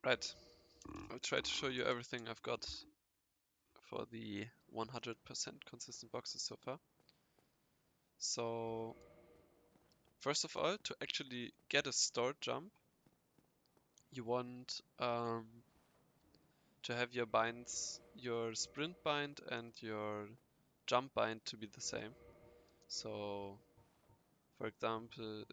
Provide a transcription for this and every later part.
Right, I'll try to show you everything I've got for the 100% consistent boxes so far. So, first of all, to actually get a start jump, you want to have your binds, your sprint bind and your jump bind to be the same. So, for example,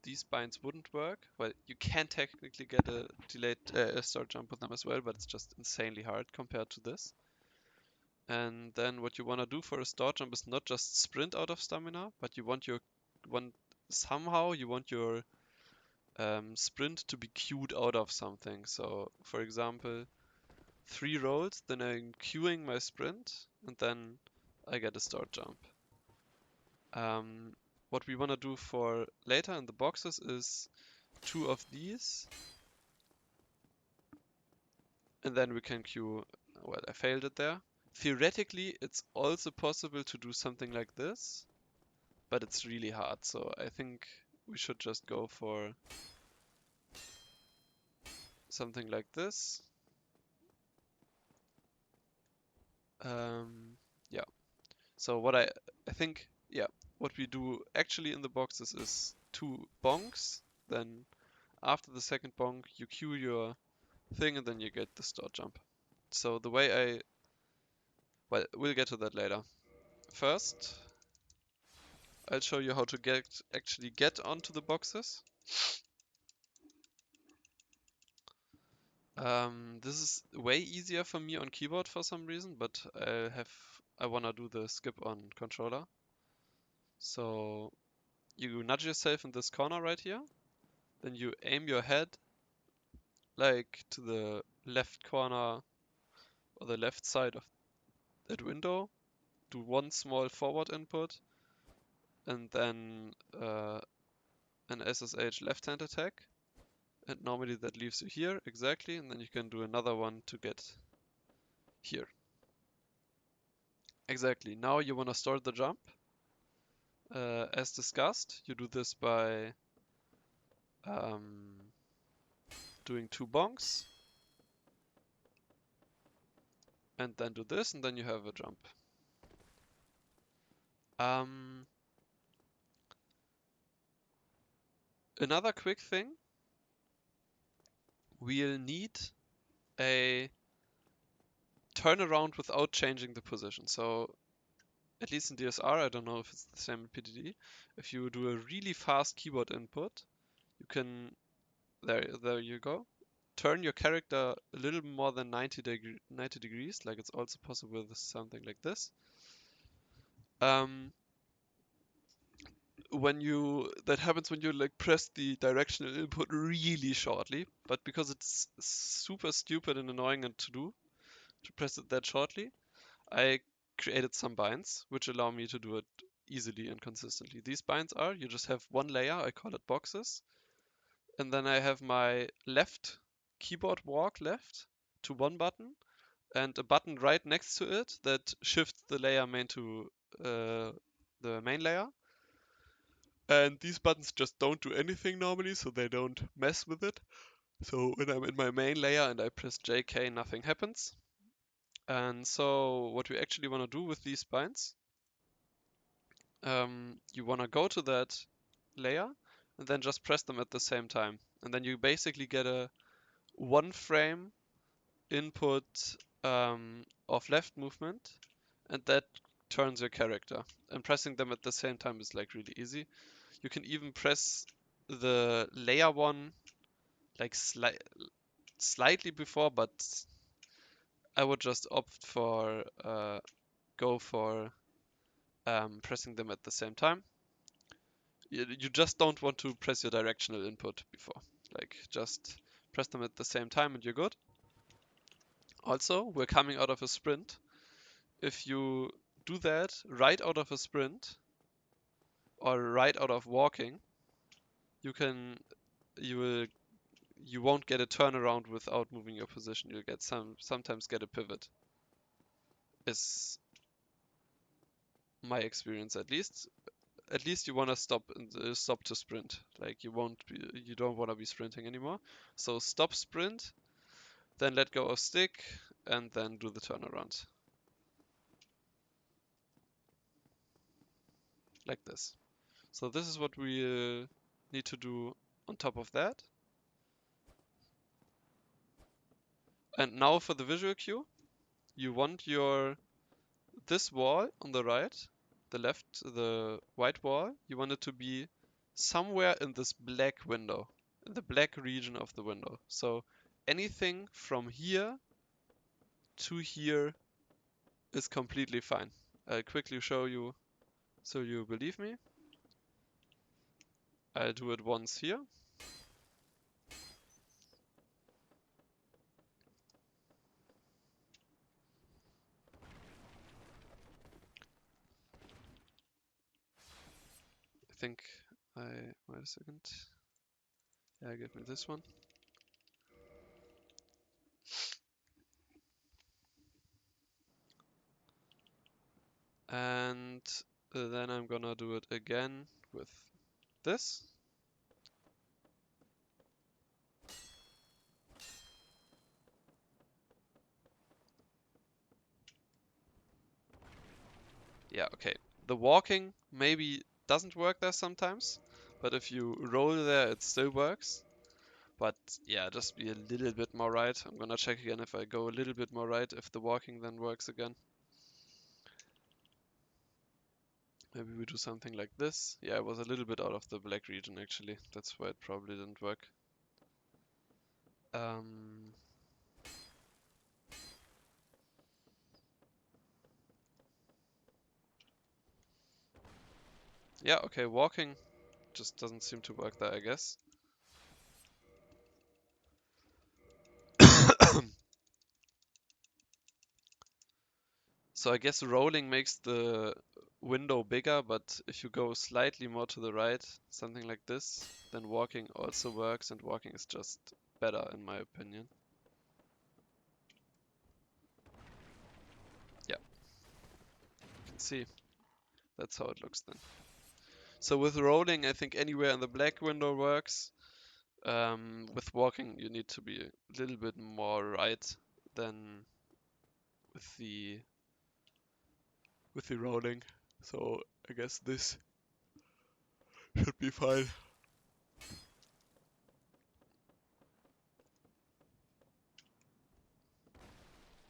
these binds wouldn't work. Well, you can technically get a delayed start jump with them as well, but it's just insanely hard compared to this. And then what you want to do for a start jump is not just sprint out of stamina, but you want your sprint to be queued out of something. So, for example, 3 rolls, then I'm queuing my sprint, and then I get a start jump. What we want to do for later in the boxes is 2 of these, and then we can queue. Well, I failed it there. Theoretically, it's also possible to do something like this, but it's really hard. So I think we should just go for something like this. Yeah. So I think, yeah, what we do actually in the boxes is 2 bonks. Then after the second bonk, you queue your thing and then you get the start jump. So the way well, we'll get to that later. First, I'll show you how to actually get onto the boxes. This is way easier for me on keyboard for some reason, but I wanna do the skip on controller. So you nudge yourself in this corner right here, then you aim your head like to the left corner or the left side of that window, do one small forward input, and then an SSH left hand attack. And normally that leaves you here, exactly, and then you can do another one to get here. Exactly, now you want to start the jump. As discussed, you do this by doing 2 bonks, and then do this, and then you have a jump. Another quick thing, we'll need a turnaround without changing the position. So at least in DSR, I don't know if it's the same in PDD, if you do a really fast keyboard input, you can, there you go, turn your character a little more than 90 degrees, like it's also possible with something like this. That happens when you like press the directional input really shortly, but because it's super stupid and annoying and to press it that shortly, I created some binds which allow me to do it easily and consistently. These binds are, you just have one layer, I call it boxes, and then I have my left keyboard walk left to one button and a button right next to it that shifts the layer main to the main layer. And these buttons just don't do anything normally, so they don't mess with it. So when I'm in my main layer and I press JK, nothing happens. And so what we actually want to do with these binds, you want to go to that layer and then just press them at the same time. And then you basically get a 1 frame input of left movement, and that turns your character. And pressing them at the same time is like really easy. You can even press the layer one like slightly before, but I would just opt for go for pressing them at the same time. You just don't want to press your directional input before. Like just press them at the same time and you're good. Also, we're coming out of a sprint. If you do that right out of a sprint or right out of walking, you won't get a turnaround without moving your position. You'll get sometimes get a pivot. Is my experience at least. at least you want to stop to sprint. Like you don't want to be sprinting anymore. So stop sprint, then let go of stick, and then do the turnaround. Like this. So this is what we need to do on top of that. And now for the visual cue, you want this wall on the right, the white wall, you want it to be somewhere in this black window, in the black region of the window. So anything from here to here is completely fine. I'll quickly show you so you believe me. I'll do it once here. I think wait a second. Yeah, give me this one. And then I'm gonna do it again with this. Yeah, okay. The walking maybe doesn't work there sometimes, but if you roll there, it still works. But yeah, just be a little bit more right. I'm gonna check again if I go a little bit more right, if the walking then works again. Maybe we do something like this. Yeah, it was a little bit out of the black region actually. That's why it probably didn't work. Yeah, okay, walking just doesn't seem to work there, I guess. So I guess rolling makes the window bigger, but if you go slightly more to the right, something like this, then walking also works, and walking is just better in my opinion. Yeah, you can see that's how it looks then. So with rolling, I think anywhere in the black window works. With walking, you need to be a little bit more right than with the rolling. So I guess this should be fine.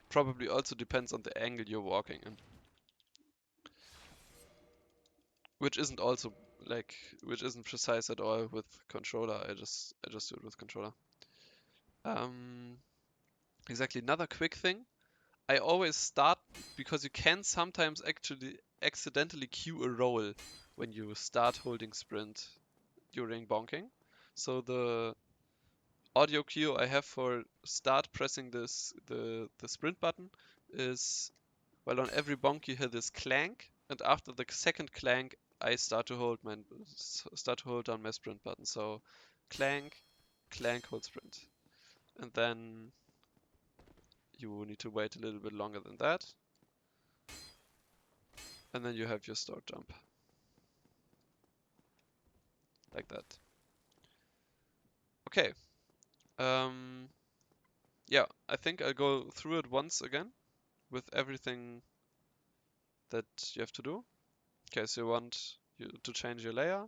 Probably also depends on the angle you're walking in. Which isn't also which isn't precise at all with controller. I just do it with controller. Exactly. Another quick thing. I always start because you can sometimes actually accidentally cue a roll when you start holding sprint during bonking. So the audio cue I have for start pressing the sprint button is, well, on every bonk you hear this clank, and after the second clank I start to hold down my sprint button. So clank, clank, hold sprint, and then you need to wait a little bit longer than that, and then you have your start jump like that. Okay. Yeah, I think I'll go through it once again with everything that you have to do. Okay, so you want to change your layer.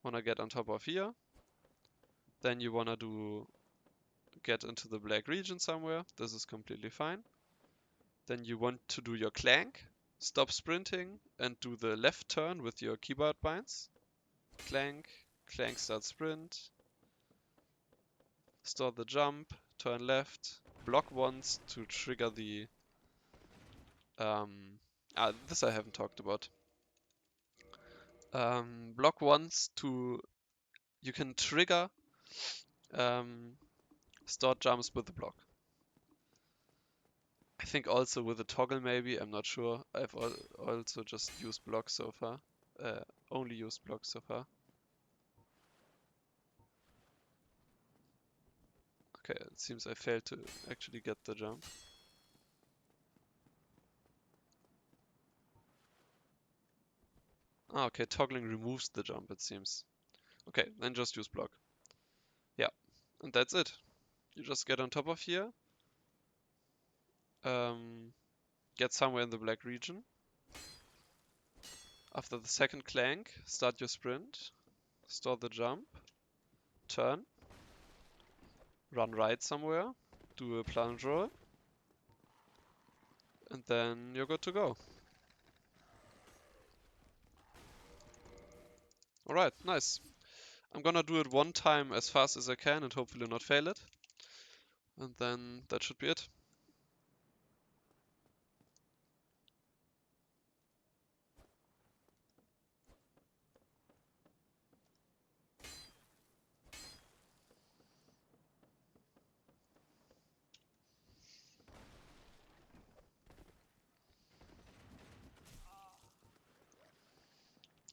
Wanna get on top of here. Then you wanna get into the black region somewhere. This is completely fine. Then you want to do your clank, stop sprinting, and do the left turn with your keyboard binds. Clank, clank, start sprint. Store the jump, turn left, block once to trigger the this I haven't talked about. Block once you can trigger start jumps with the block. I think also with a toggle maybe, I'm not sure. I've also just used blocks so far. Only used blocks so far. Okay, it seems I failed to actually get the jump. Ah, okay, toggling removes the jump, it seems. Okay, then just use block. Yeah, and that's it. You just get on top of here. Get somewhere in the black region. After the second clank, start your sprint. Store the jump. Turn. Run right somewhere. Do a plunge roll. And then you're good to go. Alright, nice. I'm gonna do it one time as fast as I can and hopefully not fail it. And then that should be it.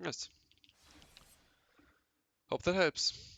Yes. Hope that helps.